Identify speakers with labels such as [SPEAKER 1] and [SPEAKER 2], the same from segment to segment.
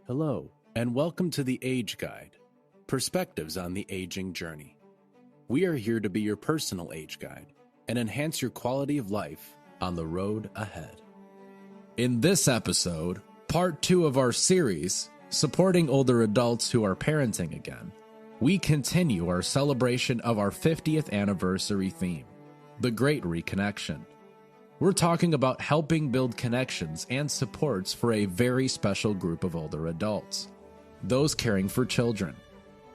[SPEAKER 1] Hello, and welcome to the Age Guide, Perspectives on the Aging Journey. We are here to be your personal age guide and enhance your quality of life on the road ahead. In this episode, part 2 of our series, Supporting Older Adults Who Are Parenting Again, we continue our celebration of our 50th anniversary theme, the Great Reconnection. We're talking about helping build connections and supports for a very special group of older adults, those caring for children.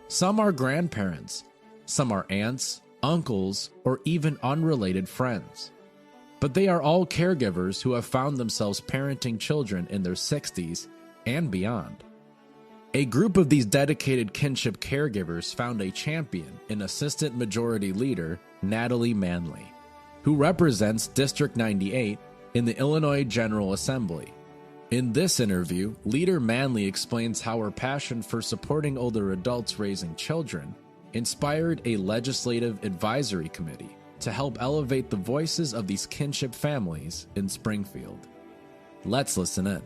[SPEAKER 1] Some are grandparents, some are aunts, uncles, or even unrelated friends. But they are all caregivers who have found themselves parenting children in their 60s and beyond. A group of these dedicated kinship caregivers found a champion in Assistant Majority Leader Natalie Manley, who represents District 98 in the Illinois General Assembly. In this interview, Leader Manley explains how her passion for supporting older adults raising children inspired a legislative advisory committee to help elevate the voices of these kinship families in Springfield. Let's listen in.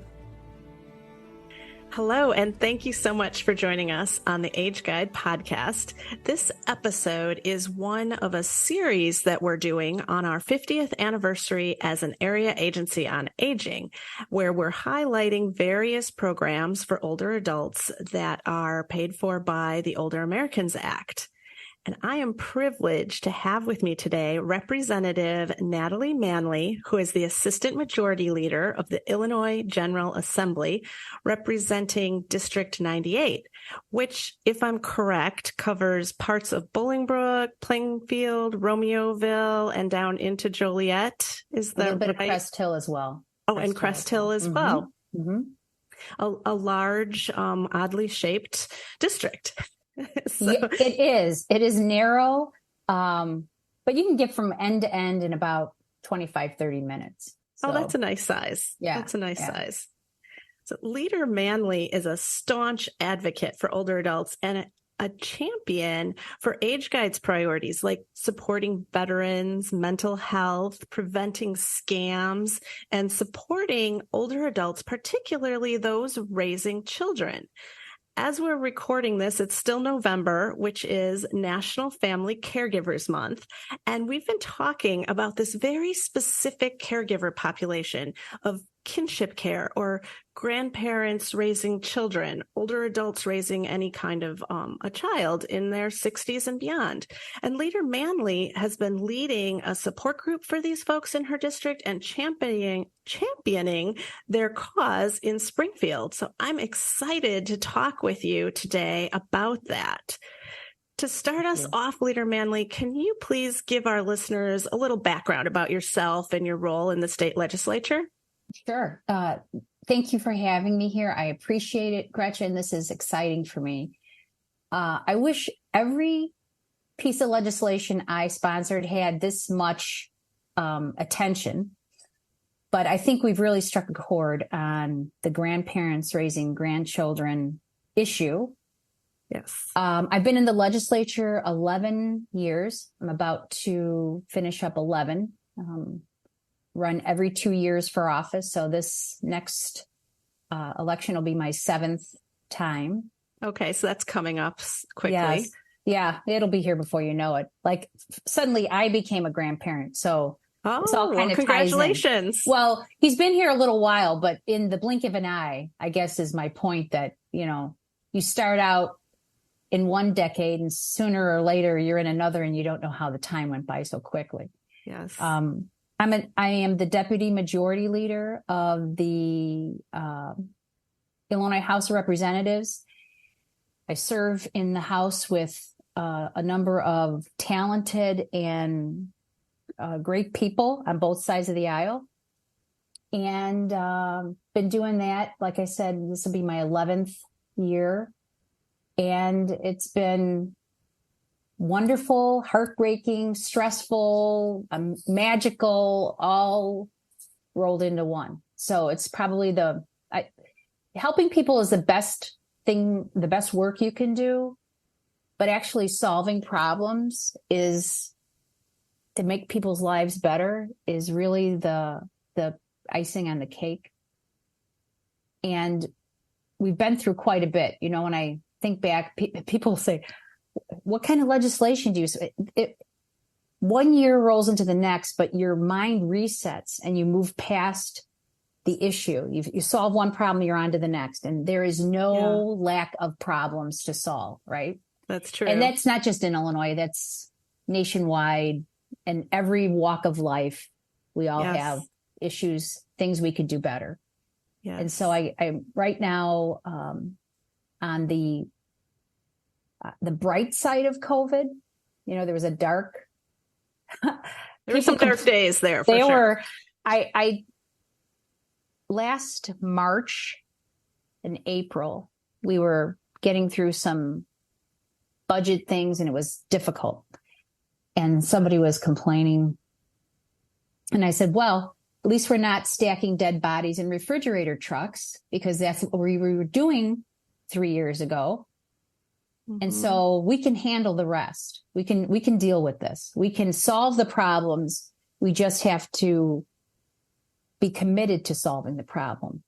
[SPEAKER 2] Hello, and thank you so much for joining us on the Age Guide podcast. This episode is one of a series that we're doing on our 50th anniversary as an area agency on aging, where we're highlighting various programs for older adults that are paid for by the Older Americans Act. And I am privileged to have with me today Representative Natalie Manley, who is the Assistant Majority Leader of the Illinois General Assembly, representing District 98, which, if I'm correct, covers parts of Bolingbrook, Plainfield, Romeoville, and down into Joliet. Is that right?
[SPEAKER 3] A little bit of Crest Hill as well.
[SPEAKER 2] And Crest Hill as well.
[SPEAKER 3] Mm-hmm.
[SPEAKER 2] A large, oddly shaped district.
[SPEAKER 3] So. Yeah, it is narrow, but you can get from end to end in about 25, 30 minutes. So,
[SPEAKER 2] that's a nice size.
[SPEAKER 3] Yeah.
[SPEAKER 2] That's a nice size. So Leader Manley is a staunch advocate for older adults and a champion for Age Guide's priorities, like supporting veterans, mental health, preventing scams, and supporting older adults, particularly those raising children. As we're recording this, it's still November, which is National Family Caregivers Month. And we've been talking about this very specific caregiver population of kinship care, or grandparents raising children, older adults raising any kind of a child in their 60s and beyond. And Leader Manley has been leading a support group for these folks in her district and championing their cause in Springfield. So I'm excited to talk with you today about that. To start us off, Leader Manley, can you please give our listeners a little background about yourself and your role in the state legislature?
[SPEAKER 3] Sure. Thank you for having me here. I appreciate it, Gretchen. This is exciting for me. I wish every piece of legislation I sponsored had this much attention, but I think we've really struck a chord on the grandparents raising grandchildren issue.
[SPEAKER 2] Yes.
[SPEAKER 3] I've been in the legislature 11 years. I'm about to finish up 11. Run every 2 years for office. So this next election will be my 7th time.
[SPEAKER 2] Okay, so that's coming up quickly.
[SPEAKER 3] Yes. Yeah, it'll be here before you know it. Like suddenly I became a grandparent. So it's all kind of
[SPEAKER 2] congratulations.
[SPEAKER 3] Well, he's been here a little while, but in the blink of an eye, I guess is my point that, you start out in one decade and sooner or later you're in another and you don't know how the time went by so quickly.
[SPEAKER 2] Yes.
[SPEAKER 3] I am the Deputy Majority Leader of the Illinois House of Representatives. I serve in the House with a number of talented and great people on both sides of the aisle. And been doing that, like I said, this will be my 11th year. And it's been wonderful, heartbreaking, stressful, magical, all rolled into one. So it's probably helping people is the best thing, the best work you can do, but actually solving problems is to make people's lives better is really the icing on the cake. And we've been through quite a bit. You know, when I think back, people say, what kind of legislation do you, one year rolls into the next, but your mind resets and you move past the issue. You solve one problem, you're on to the next. And there is no lack of problems to solve, right?
[SPEAKER 2] That's true.
[SPEAKER 3] And that's not just in Illinois, that's nationwide, and every walk of life. We all have issues, things we could do better. Yes. And so I'm right now on the bright side of COVID. You know, there was a dark.
[SPEAKER 2] There were some dark days there.
[SPEAKER 3] They were. I last March and April, we were getting through some budget things, and it was difficult. And somebody was complaining, and I said, "Well, at least we're not stacking dead bodies in refrigerator trucks, because that's what we were doing 3 years ago." Mm-hmm. And so we can handle the rest. We can deal with this. We can solve the problems. We just have to be committed to solving the problem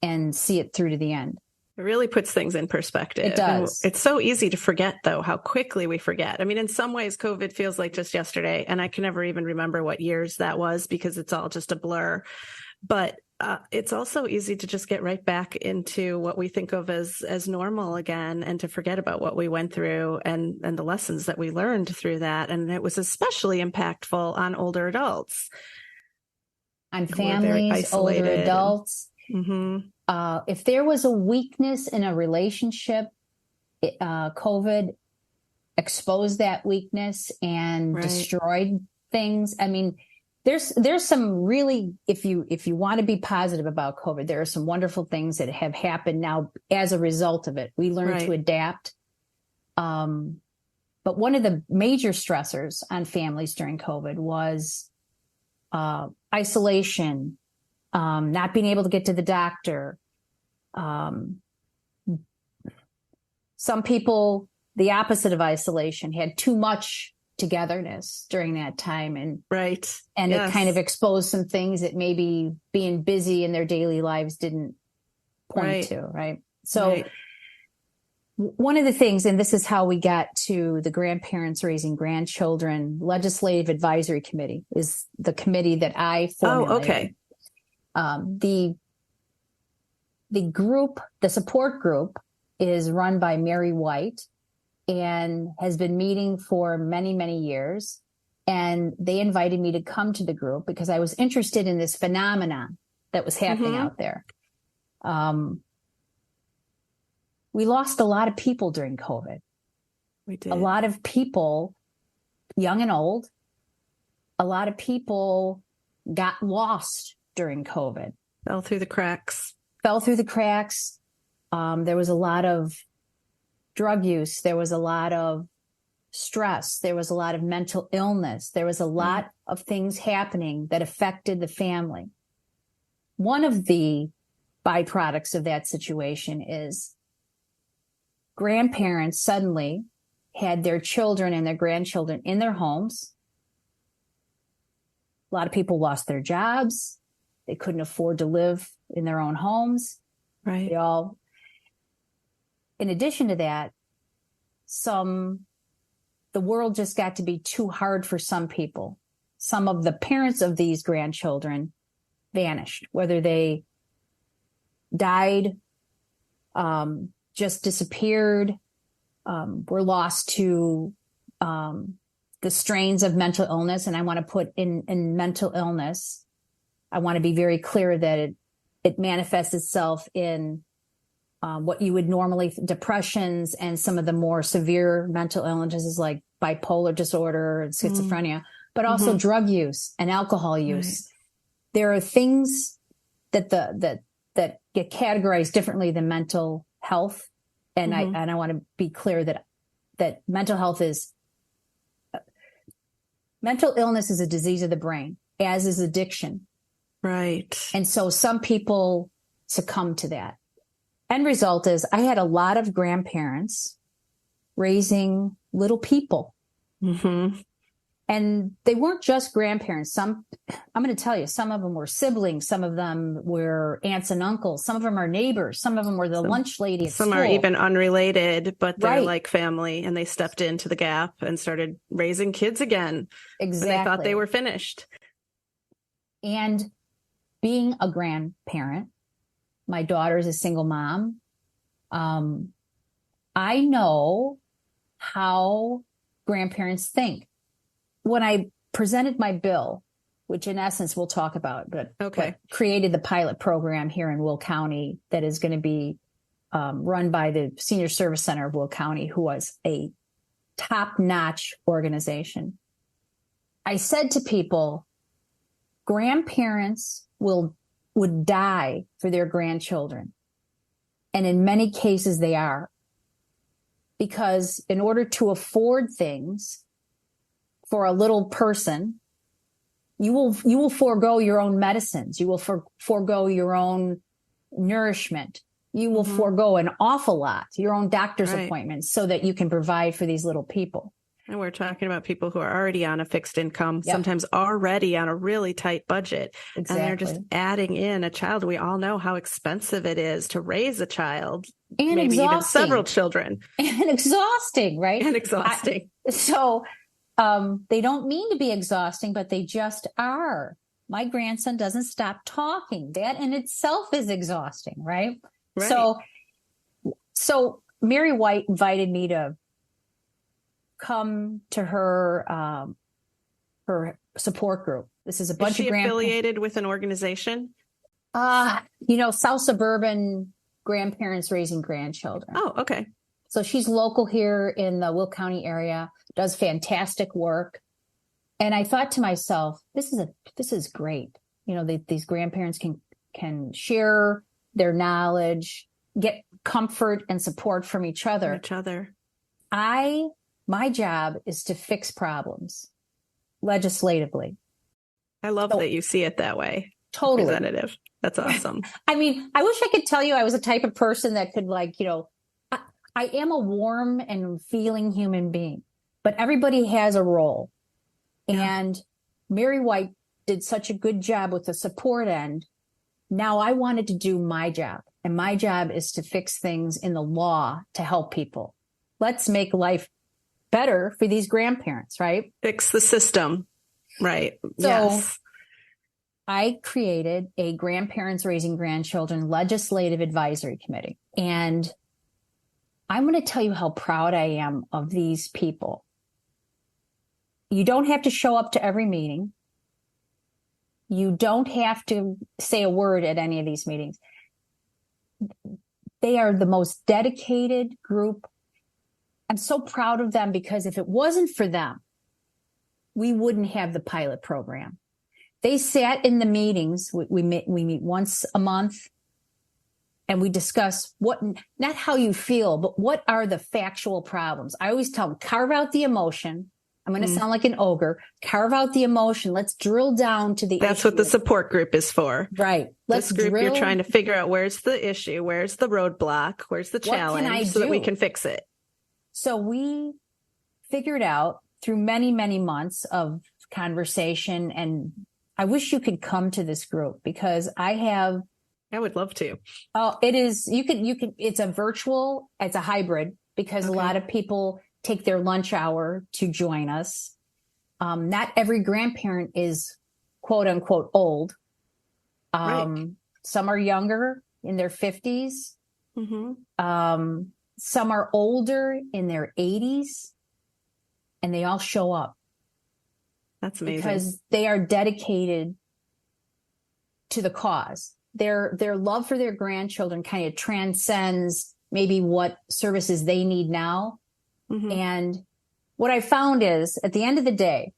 [SPEAKER 3] and see it through to the end.
[SPEAKER 2] It really puts things in perspective.
[SPEAKER 3] It does.
[SPEAKER 2] And it's so easy to forget, though, how quickly we forget. I mean, in some ways, COVID feels like just yesterday, and I can never even remember what years that was because it's all just a blur. But it's also easy to just get right back into what we think of as normal again, and to forget about what we went through and the lessons that we learned through that. And it was especially impactful on older adults.
[SPEAKER 3] On families, older adults.
[SPEAKER 2] Mm-hmm.
[SPEAKER 3] If there was a weakness in a relationship, COVID exposed that weakness and destroyed things. I mean, there's some really, if you want to be positive about COVID, there are some wonderful things that have happened now as a result of it. We learned to adapt. But one of the major stressors on families during COVID was isolation, not being able to get to the doctor. Some people, the opposite of isolation, had too much togetherness during that time, and it kind of exposed some things that maybe being busy in their daily lives didn't point to, right? So one of the things, and this is how we got to the grandparents raising grandchildren legislative advisory committee, is the committee that I formulated. The group, the support group, is run by Mary White and has been meeting for many, many years. And they invited me to come to the group because I was interested in this phenomenon that was happening out there. We lost a lot of people during COVID.
[SPEAKER 2] We did.
[SPEAKER 3] A lot of people, young and old, a lot of people got lost during COVID.
[SPEAKER 2] Fell through the cracks.
[SPEAKER 3] There was a lot of drug use. There was a lot of stress. There was a lot of mental illness. There was a lot of things happening that affected the family. One of the byproducts of that situation is grandparents suddenly had their children and their grandchildren in their homes. A lot of people lost their jobs. They couldn't afford to live in their own homes.
[SPEAKER 2] Right.
[SPEAKER 3] In addition to that, the world just got to be too hard for some people. Some of the parents of these grandchildren vanished, whether they died, just disappeared, were lost to the strains of mental illness. And I want to put in mental illness, I want to be very clear that it manifests itself in what you would normally, depressions and some of the more severe mental illnesses like bipolar disorder and schizophrenia, but also drug use and alcohol use. There are things that that get categorized differently than mental health. And I want to be clear that mental health mental illness is a disease of the brain, as is addiction.
[SPEAKER 2] Right.
[SPEAKER 3] And so some people succumb to that. End result is I had a lot of grandparents raising little people. And And they weren't just grandparents. I'm going to tell you, some of them were siblings. Some of them were aunts and uncles. Some of them are neighbors. Some of them were the lunch lady at
[SPEAKER 2] Some
[SPEAKER 3] school.
[SPEAKER 2] are even unrelated, but they're
[SPEAKER 3] Right.
[SPEAKER 2] like family, and they stepped into the gap and started raising kids again.
[SPEAKER 3] Exactly.
[SPEAKER 2] When they thought they were finished.
[SPEAKER 3] And being a grandparent, my daughter is a single mom. I know how grandparents think. When I presented my bill, which in essence we'll talk about, but created the pilot program here in Will County that is going to be run by the Senior Service Center of Will County, who was a top-notch organization. I said to people, grandparents would die for their grandchildren. And in many cases they are. Because in order to afford things for a little person, you will forego your own medicines. You will forego your own nourishment. You will forego an awful lot, your own doctor's appointments, so that you can provide for these little people.
[SPEAKER 2] And we're talking about people who are already on a fixed income, sometimes already on a really tight budget.
[SPEAKER 3] Exactly.
[SPEAKER 2] And they're just adding in a child. We all know how expensive it is to raise a child,
[SPEAKER 3] and
[SPEAKER 2] maybe
[SPEAKER 3] exhausting.
[SPEAKER 2] even several children.
[SPEAKER 3] And exhausting, right?
[SPEAKER 2] And exhausting.
[SPEAKER 3] They don't mean to be exhausting, but they just are. My grandson doesn't stop talking. That in itself is exhausting, right? So Mary White invited me to come to her support group. This is a bunch of grandparents.
[SPEAKER 2] Affiliated with an organization?
[SPEAKER 3] South Suburban Grandparents Raising Grandchildren.
[SPEAKER 2] Oh, okay.
[SPEAKER 3] So she's local here in the Will County area, does fantastic work. And I thought to myself, this is great. These grandparents can share their knowledge, get comfort and support from each other. My job is to fix problems legislatively.
[SPEAKER 2] I love that you see it that way.
[SPEAKER 3] Totally.
[SPEAKER 2] Representative. That's awesome.
[SPEAKER 3] I mean, I wish I could tell you I was the type of person that could I am a warm and feeling human being, but everybody has a role. Yeah. And Mary White did such a good job with the support end. Now I wanted to do my job, and my job is to fix things in the law to help people. Let's make life better for these grandparents, right?
[SPEAKER 2] Fix the system. Right.
[SPEAKER 3] So
[SPEAKER 2] yes.
[SPEAKER 3] I created a Grandparents Raising Grandchildren Legislative Advisory Committee. And I'm going to tell you how proud I am of these people. You don't have to show up to every meeting. You don't have to say a word at any of these meetings. They are the most dedicated group. I'm so proud of them, because if it wasn't for them, we wouldn't have the pilot program. They sat in the meetings. We meet once a month, and we discuss not how you feel, but what are the factual problems. I always tell them, carve out the emotion. I'm going to sound like an ogre. Carve out the emotion. Let's drill down to the issue.
[SPEAKER 2] That's what the support group is for.
[SPEAKER 3] Right.
[SPEAKER 2] This group, you're trying to figure out where's the issue, where's the roadblock, where's the challenge, so that we can fix it.
[SPEAKER 3] So we figured out through many, many months of conversation, and I wish you could come to this group, because I
[SPEAKER 2] would love to.
[SPEAKER 3] Oh, it is. You can, it's a hybrid, because a lot of people take their lunch hour to join us. Not every grandparent is quote unquote old. Some are younger, in their 50s. Mm-hmm. Some are older, in their 80s, and they all show up.
[SPEAKER 2] That's amazing.
[SPEAKER 3] Because they are dedicated to the cause. Their love for their grandchildren kind of transcends maybe what services they need now. Mm-hmm. And what I found is, at the end of the day,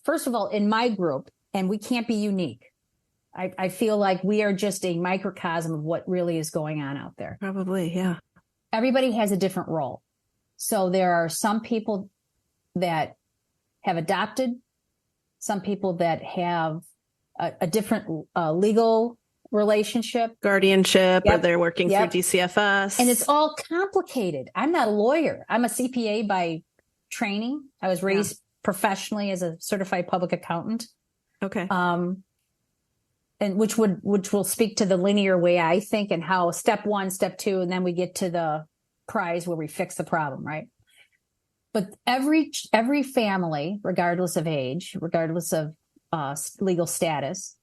[SPEAKER 3] first of all, in my group, and we can't be unique. I feel like we are just a microcosm of what really is going on out there.
[SPEAKER 2] Probably, yeah.
[SPEAKER 3] Everybody has a different role. So there are some people that have adopted, some people that have a different legal relationship.
[SPEAKER 2] Guardianship, or they're working through DCFS.
[SPEAKER 3] And it's all complicated. I'm not a lawyer. I'm a CPA by training. I was raised professionally as a certified public accountant.
[SPEAKER 2] Okay.
[SPEAKER 3] And which will speak to the linear way I think, and how step 1, step 2, and then we get to the prize where we fix the problem, right? But every family, regardless of age, regardless of legal status,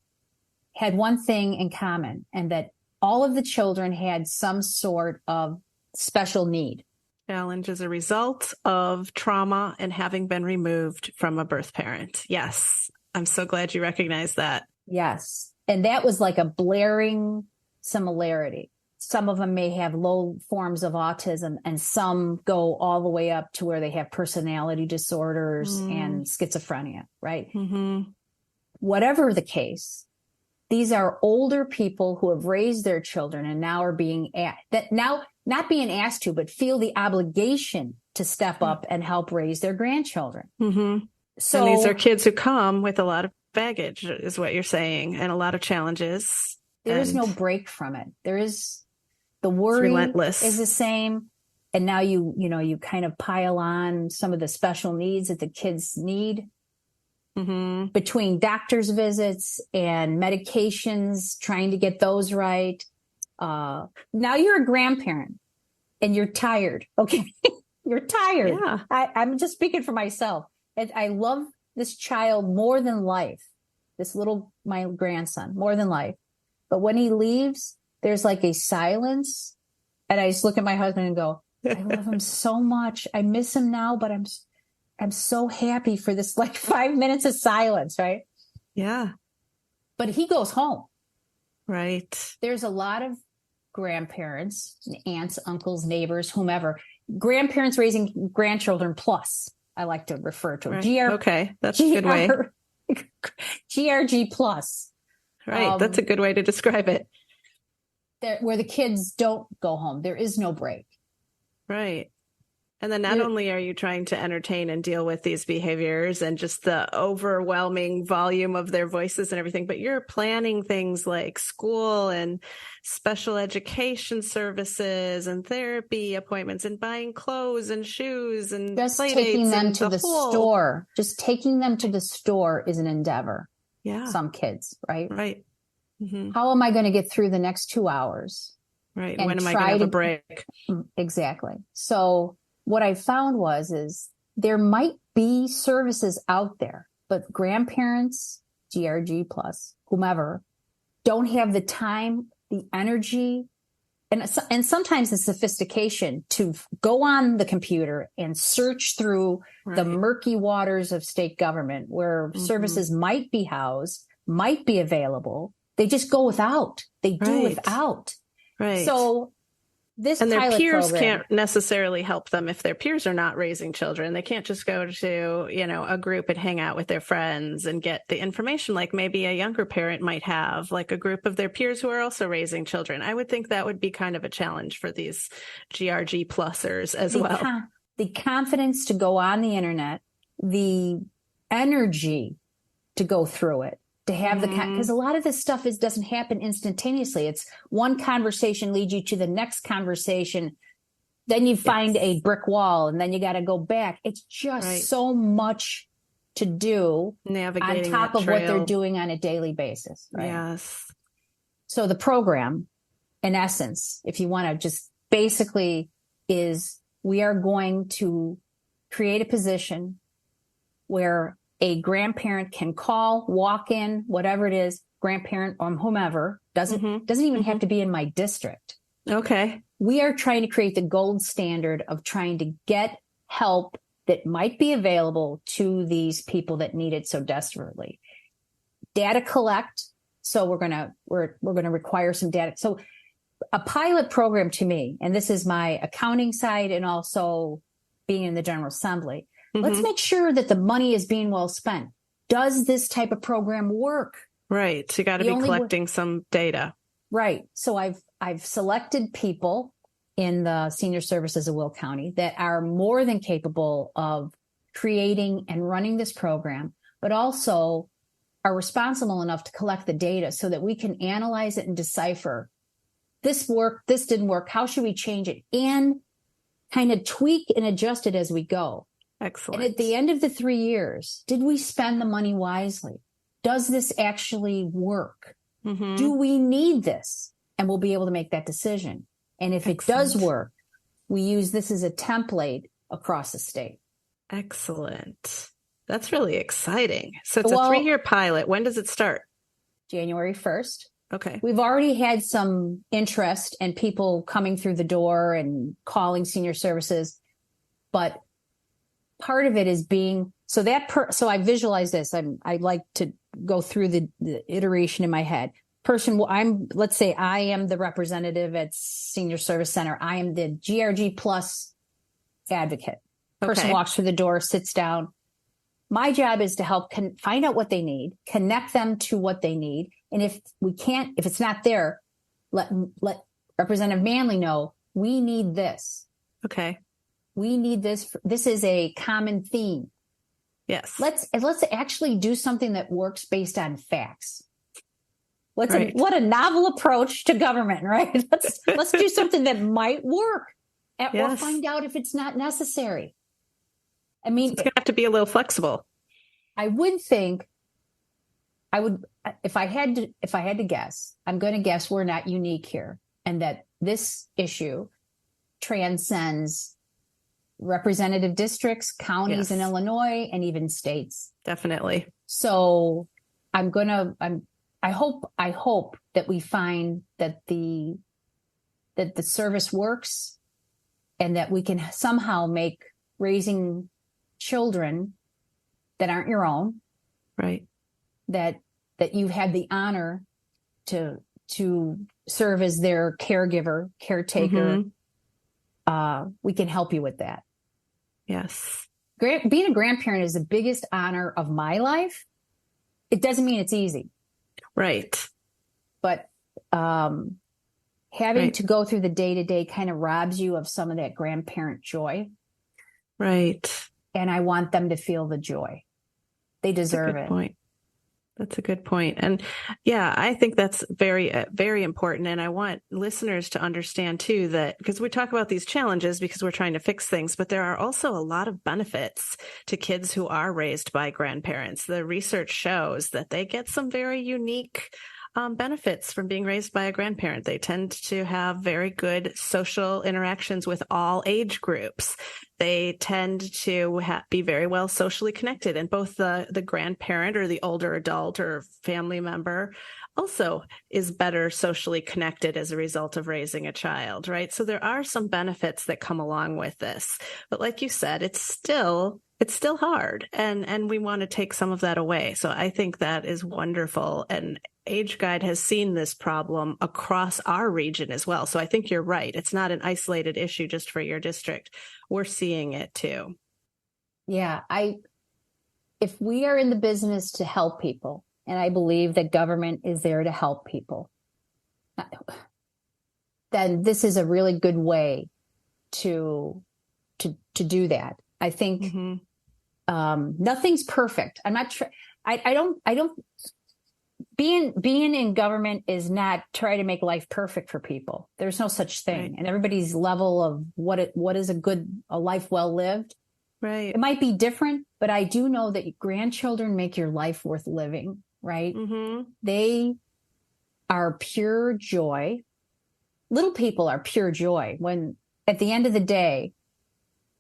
[SPEAKER 3] had one thing in common, and that all of the children had some sort of special need.
[SPEAKER 2] Challenge as a result of trauma and having been removed from a birth parent. Yes. I'm so glad you recognize that.
[SPEAKER 3] Yes. And that was like a blaring similarity. Some of them may have low forms of autism, and some go all the way up to where they have personality disorders and schizophrenia, right?
[SPEAKER 2] Mm-hmm.
[SPEAKER 3] Whatever the case, these are older people who have raised their children and now are not being asked to, but feel the obligation to step up and help raise their grandchildren.
[SPEAKER 2] Mm-hmm. So, and these are kids who come with a lot of baggage, is what you're saying, and a lot of challenges.
[SPEAKER 3] There is no break from it. There is the worry
[SPEAKER 2] relentless.
[SPEAKER 3] Is the same. And now you kind of pile on some of the special needs that the kids need between doctor's visits and medications, trying to get those right. Now you're a grandparent and you're tired. Okay. You're tired.
[SPEAKER 2] Yeah.
[SPEAKER 3] I'm just speaking for myself. And I love this child more than life, my grandson, more than life. But when he leaves, there's like a silence. And I just look at my husband and go, I love him so much. I miss him now, but I'm so happy for this like 5 minutes of silence, right?
[SPEAKER 2] Yeah.
[SPEAKER 3] But he goes home.
[SPEAKER 2] Right.
[SPEAKER 3] There's a lot of grandparents, aunts, uncles, neighbors, whomever, grandparents raising grandchildren plus, I like to refer to it.
[SPEAKER 2] Right. Okay. That's a good way.
[SPEAKER 3] GRG plus.
[SPEAKER 2] Right. That's a good way to describe it.
[SPEAKER 3] Where the kids don't go home. There is no break.
[SPEAKER 2] Right. And then not only are you trying to entertain and deal with these behaviors and just the overwhelming volume of their voices and everything, but you're planning things like school and special education services and therapy appointments and buying clothes and shoes and
[SPEAKER 3] just
[SPEAKER 2] play
[SPEAKER 3] taking
[SPEAKER 2] dates
[SPEAKER 3] them
[SPEAKER 2] and
[SPEAKER 3] to the store. Just taking them to the store is an endeavor.
[SPEAKER 2] Yeah.
[SPEAKER 3] Some kids, right?
[SPEAKER 2] Right. Mm-hmm.
[SPEAKER 3] How am I going to get through the next 2 hours?
[SPEAKER 2] Right. When am I going to have a break?
[SPEAKER 3] Exactly. So what I found is there might be services out there, but grandparents, GRG plus, whomever, don't have the time, the energy, and sometimes the sophistication to go on the computer and search through the murky waters of state government where services might be housed, might be available. They just go without. They do without.
[SPEAKER 2] Right.
[SPEAKER 3] So this
[SPEAKER 2] and their
[SPEAKER 3] pilot
[SPEAKER 2] peers
[SPEAKER 3] program
[SPEAKER 2] can't necessarily help them if their peers are not raising children. They can't just go to, a group and hang out with their friends and get the information like maybe a younger parent might have, like a group of their peers who are also raising children. I would think that would be kind of a challenge for these GRG plusers as well.
[SPEAKER 3] The confidence to go on the internet, the energy to go through it, to have because a lot of this stuff doesn't happen instantaneously. It's one conversation leads you to the next conversation. Then you find a brick wall and then you got to go back. It's just so much to do
[SPEAKER 2] navigating
[SPEAKER 3] on top of
[SPEAKER 2] trail.
[SPEAKER 3] what they're doing on a daily basis. Right?
[SPEAKER 2] Yes.
[SPEAKER 3] So the program, in essence, if you want to just basically is we are going to create a position where a grandparent can call, walk in, whatever it is, grandparent or whomever, doesn't even have to be in my district.
[SPEAKER 2] Okay.
[SPEAKER 3] We are trying to create the gold standard of trying to get help that might be available to these people that need it so desperately. Data collect. So we're going to require some data. So a pilot program to me, and this is my accounting side and also being in the General Assembly, let's make sure that the money is being well spent. Does this type of program work?
[SPEAKER 2] Right. So you got to be collecting some data.
[SPEAKER 3] Right. So I've selected people in the senior services of Will County that are more than capable of creating and running this program, but also are responsible enough to collect the data so that we can analyze it and decipher this worked, this didn't work. How should we change it? And kind of tweak and adjust it as we go.
[SPEAKER 2] Excellent.
[SPEAKER 3] And at the end of the 3 years, did we spend the money wisely? Does this actually work?
[SPEAKER 2] Mm-hmm.
[SPEAKER 3] Do we need this? And we'll be able to make that decision. And if it does work, we use this as a template across the state.
[SPEAKER 2] Excellent. That's really exciting. So it's a 3-year pilot. When does it start?
[SPEAKER 3] January 1st.
[SPEAKER 2] Okay.
[SPEAKER 3] We've already had some interest and people coming through the door and calling senior services. But part of it is being, so I visualize this. I like to go through the iteration in my head. Let's say I am the representative at Senior Service Center. I am the GRG plus advocate. Person walks through the door, sits down. My job is to help find out what they need, connect them to what they need. And if it's not there, let Representative Manley know we need this.
[SPEAKER 2] Okay.
[SPEAKER 3] We need this. This is a common theme.
[SPEAKER 2] Yes.
[SPEAKER 3] Let's actually do something that works based on facts. What a novel approach to government, right? Let's do something that might work, or find out if it's not necessary. I mean,
[SPEAKER 2] it's going to have to be a little flexible.
[SPEAKER 3] I would think if I had to guess, I'm going to guess we're not unique here, and that this issue transcends representative districts, counties in Illinois, and even states.
[SPEAKER 2] Definitely.
[SPEAKER 3] So I hope that we find that the service works, and that we can somehow make raising children that aren't your own,
[SPEAKER 2] right?
[SPEAKER 3] That you've had the honor to serve as their caregiver, caretaker. We can help you with that.
[SPEAKER 2] Yes.
[SPEAKER 3] Being a grandparent is the biggest honor of my life. It doesn't mean it's easy.
[SPEAKER 2] Right.
[SPEAKER 3] But having to go through the day-to-day kind of robs you of some of that grandparent joy.
[SPEAKER 2] Right.
[SPEAKER 3] And I want them to feel the joy. They deserve it.
[SPEAKER 2] That's a good point. And yeah, I think that's very, very important. And I want listeners to understand too, that because we talk about these challenges because we're trying to fix things, but there are also a lot of benefits to kids who are raised by grandparents. The research shows that they get some very unique benefits from being raised by a grandparent. They tend to have very good social interactions with all age groups. They tend to be very well socially connected, and both the grandparent or the older adult or family member also is better socially connected as a result of raising a child, right? So there are some benefits that come along with this. But like you said, it's still hard, and we want to take some of that away. So I think that is wonderful. And Age Guide has seen this problem across our region as well. So I think you're right. It's not an isolated issue just for your district. We're seeing it too.
[SPEAKER 3] Yeah. If we are in the business to help people, and I believe that government is there to help people, then this is a really good way to do that. I think nothing's perfect. I'm not sure. I don't. Being in government is not try to make life perfect for people. There's no such thing, right. And everybody's level of what is a life well lived.
[SPEAKER 2] Right.
[SPEAKER 3] It might be different, but I do know that grandchildren make your life worth living. Right. Mm-hmm. They are pure joy. Little people are pure joy. When at the end of the day,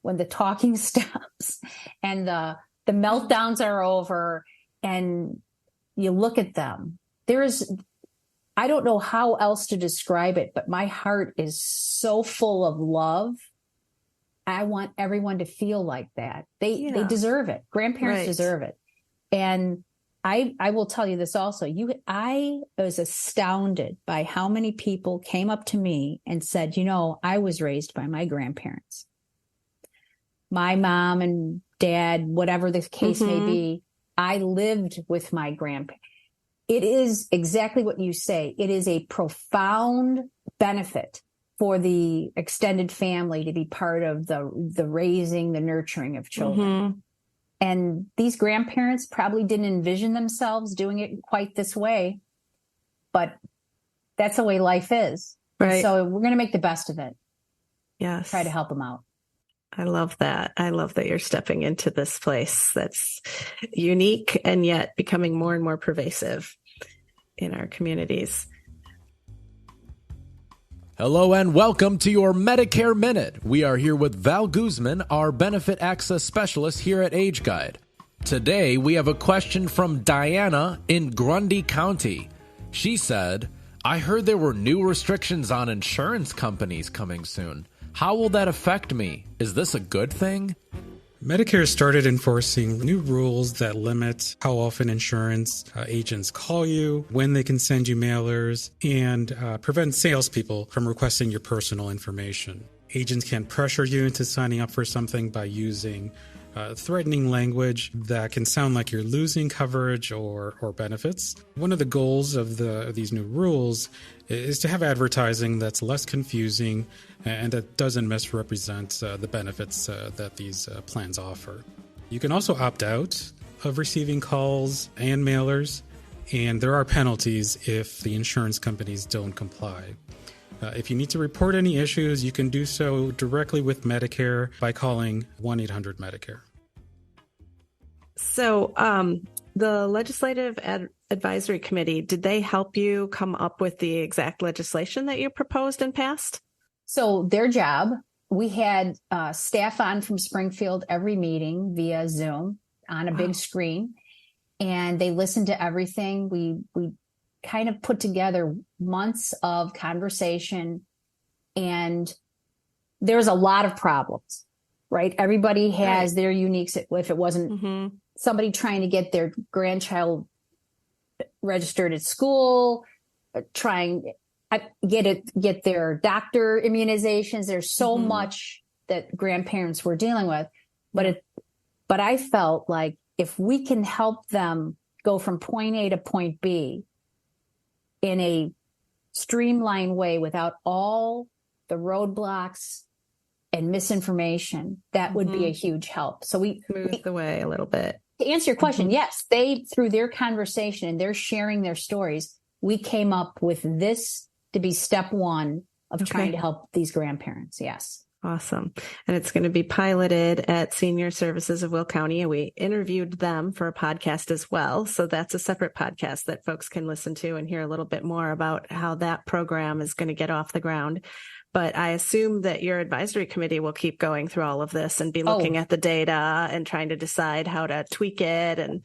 [SPEAKER 3] when the talking stops and the meltdowns are over and you look at them, I don't know how else to describe it, but my heart is so full of love. I want everyone to feel like that. They deserve it. Grandparents deserve it. And I will tell you this also. I was astounded by how many people came up to me and said, I was raised by my grandparents. My mom and dad, whatever the case may be, I lived with my grandparents. It is exactly what you say. It is a profound benefit for the extended family to be part of the raising, the nurturing of children. Mm-hmm. And these grandparents probably didn't envision themselves doing it quite this way, but that's the way life is. Right. So we're going to make the best of it.
[SPEAKER 2] Yes.
[SPEAKER 3] Try to help them out.
[SPEAKER 2] I love that. I love that you're stepping into this place that's unique and yet becoming more and more pervasive in our communities.
[SPEAKER 1] Hello and welcome to your Medicare Minute. We are here with Val Guzman, our benefit access specialist here at Age Guide. Today, we have a question from Diana in Grundy County. She said, I heard there were new restrictions on insurance companies coming soon. How will that affect me? Is this a good thing?
[SPEAKER 4] Medicare started enforcing new rules that limit how often insurance agents call you, when they can send you mailers, and prevent salespeople from requesting your personal information. Agents can pressure you into signing up for something by using threatening language that can sound like you're losing coverage or benefits. One of the goals of these new rules is to have advertising that's less confusing and that doesn't misrepresent the benefits that these plans offer. You can also opt out of receiving calls and mailers, and there are penalties if the insurance companies don't comply. If you need to report any issues, you can do so directly with Medicare by calling 1-800-MEDICARE.
[SPEAKER 2] So the Legislative Advisory Committee, did they help you come up with the exact legislation that you proposed and passed?
[SPEAKER 3] So their job, we had staff on from Springfield every meeting via Zoom on a big screen, and they listened to everything. We kind of put together months of conversation, and there's a lot of problems, right? Everybody has their unique, if it wasn't somebody trying to get their grandchild registered at school, trying get their doctor immunizations. There's so much that grandparents were dealing with, but I felt like if we can help them go from point A to point B in a streamlined way without all the roadblocks and misinformation, that would be a huge help. So we
[SPEAKER 2] moved the way a little bit.
[SPEAKER 3] To answer your question, yes, they, through their conversation and their sharing their stories, we came up with this to be step one of trying to help these grandparents. Yes.
[SPEAKER 2] Awesome. And it's going to be piloted at Senior Services of Will County. And we interviewed them for a podcast as well. So that's a separate podcast that folks can listen to and hear a little bit more about how that program is going to get off the ground. But I assume that your advisory committee will keep going through all of this and be looking at the data and trying to decide how to tweak it. And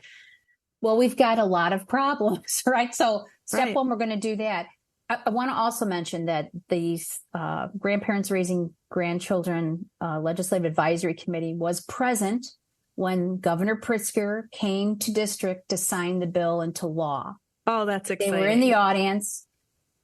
[SPEAKER 3] well, we've got a lot of problems, right? So step one, we're going to do that. I want to also mention that the Grandparents Raising Grandchildren Legislative Advisory Committee was present when Governor Pritzker came to district to sign the bill into law.
[SPEAKER 2] Oh, that's exciting.
[SPEAKER 3] They were in the audience.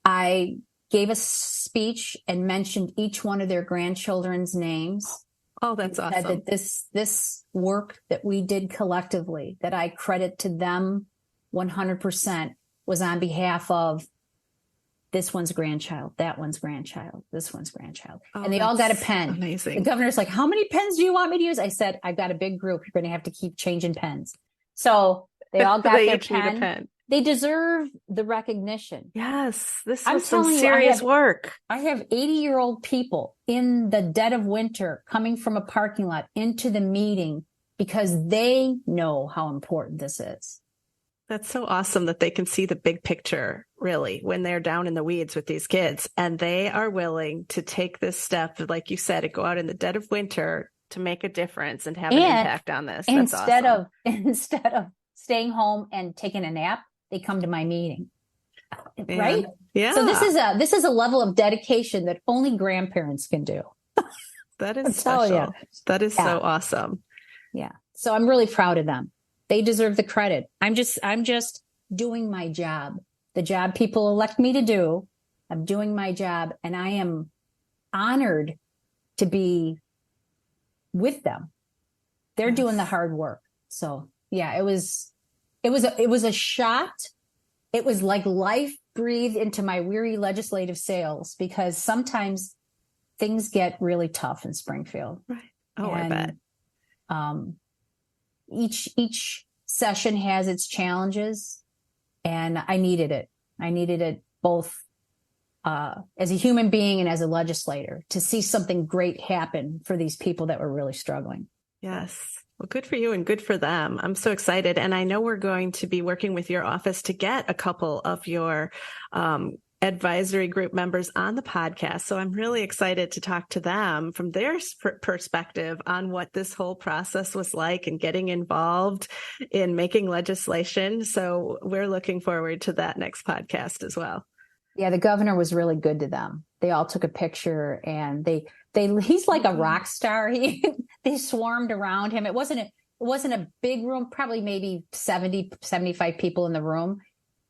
[SPEAKER 3] I gave a speech and mentioned each one of their grandchildren's names.
[SPEAKER 2] Oh, that's awesome.
[SPEAKER 3] That this work that we did collectively, that I credit to them 100%, was on behalf of this one's grandchild, that one's grandchild, this one's grandchild.
[SPEAKER 2] Oh,
[SPEAKER 3] and they all got a pen.
[SPEAKER 2] Amazing.
[SPEAKER 3] The governor's like, how many pens do you want me to use? I said, I've got a big group. You're going to have to keep changing pens. So they all got their pen. They deserve the recognition.
[SPEAKER 2] Yes, this was some serious work.
[SPEAKER 3] I have 80-year-old people in the dead of winter coming from a parking lot into the meeting because they know how important this is.
[SPEAKER 2] That's so awesome that they can see the big picture, really, when they're down in the weeds with these kids. And they are willing to take this step, like you said, to go out in the dead of winter to make a difference and have an impact on this. That's awesome.
[SPEAKER 3] Instead of staying home and taking a nap, they come to my meeting. Right?
[SPEAKER 2] Yeah.
[SPEAKER 3] So this is a level of dedication that only grandparents can do.
[SPEAKER 2] That is special. That is so awesome.
[SPEAKER 3] Yeah. So I'm really proud of them. They deserve the credit. I'm just doing my job. The job people elect me to do. I'm doing my job, and I am honored to be with them. They're doing the hard work. So yeah, it was a shot. It was like life breathed into my weary legislative sails, because sometimes things get really tough in Springfield.
[SPEAKER 2] Right. Oh, I bet.
[SPEAKER 3] Each session has its challenges, and I needed it. I needed it both as a human being and as a legislator, to see something great happen for these people that were really struggling.
[SPEAKER 2] Yes. Well, good for you and good for them. I'm so excited. And I know we're going to be working with your office to get a couple of your advisory group members on the podcast. So I'm really excited to talk to them from their perspective on what this whole process was like and getting involved in making legislation. So we're looking forward to that next podcast as well.
[SPEAKER 3] Yeah, the governor was really good to them. They all took a picture, and he's like a rock star. They swarmed around him. It wasn't a big room, probably maybe 70, 75 people in the room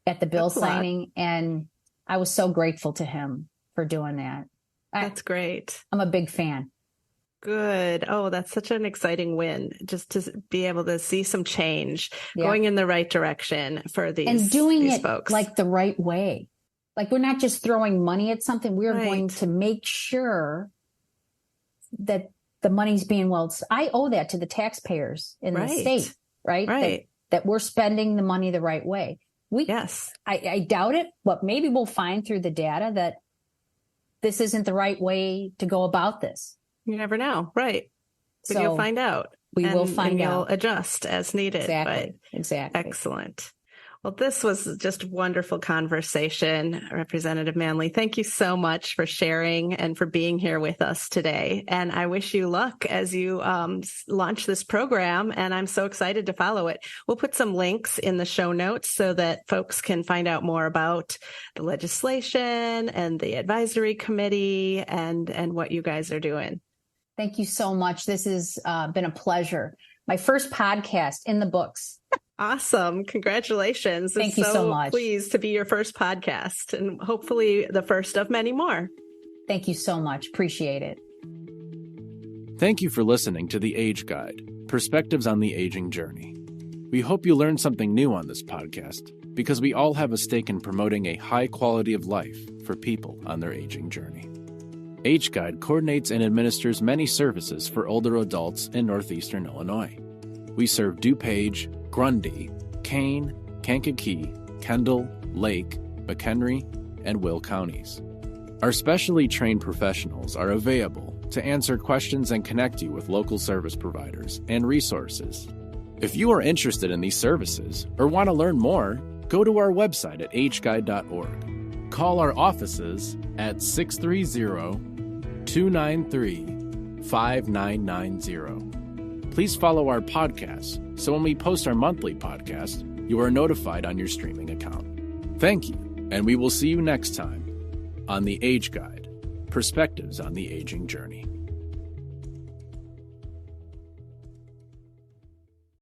[SPEAKER 3] at the bill signing. And I was so grateful to him for doing that.
[SPEAKER 2] That's great.
[SPEAKER 3] I'm a big fan.
[SPEAKER 2] Good. Oh, that's such an exciting win, just to be able to see some change going in the right direction for these
[SPEAKER 3] and doing
[SPEAKER 2] these
[SPEAKER 3] it
[SPEAKER 2] folks.
[SPEAKER 3] Like the right way. Like, we're not just throwing money at something. We're going to make sure that the money's being I owe that to the taxpayers in the state, right? That we're spending the money the right way. I doubt it, but maybe we'll find through the data that this isn't the right way to go about this.
[SPEAKER 2] You never know. Right. But you'll find out.
[SPEAKER 3] We will find out.
[SPEAKER 2] You'll adjust as needed.
[SPEAKER 3] Exactly.
[SPEAKER 2] Excellent. Well, this was just a wonderful conversation, Representative Manley. Thank you so much for sharing and for being here with us today. And I wish you luck as you launch this program, and I'm so excited to follow it. We'll put some links in the show notes so that folks can find out more about the legislation and the advisory committee and what you guys are doing.
[SPEAKER 3] Thank you so much. This has been a pleasure. My first podcast in the books.
[SPEAKER 2] Awesome. Congratulations.
[SPEAKER 3] Thank you so much.
[SPEAKER 2] Pleased to be your first podcast, and hopefully the first of many more.
[SPEAKER 3] Thank you so much. Appreciate it.
[SPEAKER 1] Thank you for listening to The Age Guide, Perspectives on the Aging Journey. We hope you learned something new on this podcast, because we all have a stake in promoting a high quality of life for people on their aging journey. Age Guide coordinates and administers many services for older adults in northeastern Illinois. We serve DuPage, Grundy, Kane, Kankakee, Kendall, Lake, McHenry, and Will counties. Our specially trained professionals are available to answer questions and connect you with local service providers and resources. If you are interested in these services or want to learn more, go to our website at ageguide.org. Call our offices at 630-293-5990. Please follow our podcast so when we post our monthly podcast, you are notified on your streaming account. Thank you, and we will see you next time on The Age Guide, Perspectives on the Aging Journey.